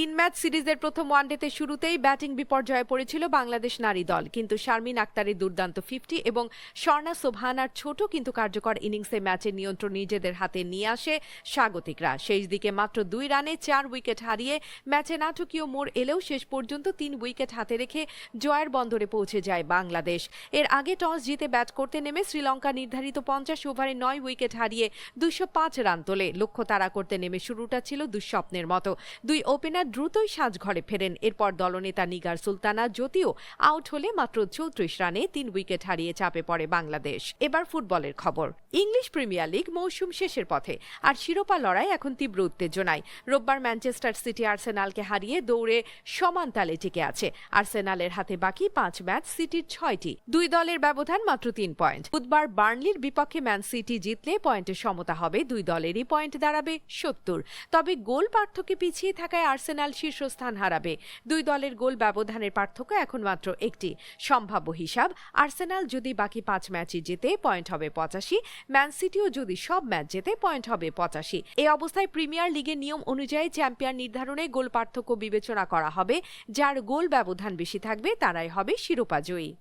3 match সিরিজের প্রথম ওয়ানডেতে শুরুতেই ব্যাটিং বিপর্যয়ে পড়েছিল বাংলাদেশ নারী দল, কিন্তু শারমিন আক্তারের দুর্দান্ত 50 এবং স্বর্ণা সোভানার ছোট কিন্তু কার্যকর ইনিংসে ম্যাচের নিয়ন্ত্রণ নিজেদের হাতে নিয়ে আসে স্বাগতিকরা। শেষ দিকে মাত্র 2 রানে 4 উইকেট হারিয়ে ম্যাচে নাটকীয় মোড় এলেও শেষ পর্যন্ত 3 উইকেট হাতে রেখে জয়ের বন্দরে পৌঁছে যায় বাংলাদেশ। এর আগে টস জিতে ব্যাট করতে নেমে শ্রীলঙ্কা নির্ধারিত 50 ওভারে 9 উইকেট হারিয়ে 205 রান তোলে। লক্ষ্য তাড়া করতে নেমে শুরুটা ছিল দুঃস্বপ্নের মতো। দুই ওপেনার দ্রুতই সাজঘরে ফেরেন। এরপর দলনেতা নিগার সুলতানা যদিও আউট হলে মাত্র 34 রানে 3 উইকেট হারিয়ে চাপে পড়ে বাংলাদেশ। এবার ফুটবলের খবর। ইংলিশ প্রিমিয়ার লিগ মৌসুম শেষের পথে, আর শিরোপা লড়াই এখন তীব্র উত্তেজনায়। রোববার ম্যানচেস্টার সিটি আর্সেনালকে হারিয়ে দৌড়ে সমান তালে টিকে আছে। আর্সেনালের হাতে বাকি 5 ম্যাচ, সিটির 6টি। দুই দলের ব্যবধান মাত্র 3 পয়েন্ট। বুধবার বার্নলির বিপক্ষে ম্যান সিটি জিতলে পয়েন্টের সমতা হবে, দুই দলেরই পয়েন্ট দাঁড়াবে 70। তবে গোল পার্থক্যে পিছিয়ে থাকায় আর্সেনাল শীর্ষস্থান হারাবে। দুই দলের গোল ব্যবধানের পার্থক্য এখন মাত্র একটি। সম্ভাব্য হিসাব, আর্সেনাল যদি বাকি 5 ম্যাচই জেতে পয়েন্ট হবে 85, ম্যান সিটিও যদি সব ম্যাচ জেতে পয়েন্ট হবে 85। এই অবস্থায় প্রিমিয়ার লিগের নিয়ম অনুযায়ী চ্যাম্পিয়ন নির্ধারণে গোল পার্থক্য বিবেচনা করা হবে। যার গোল ব্যবধান বেশি থাকবে তারাই হবে শিরোপা জয়ী।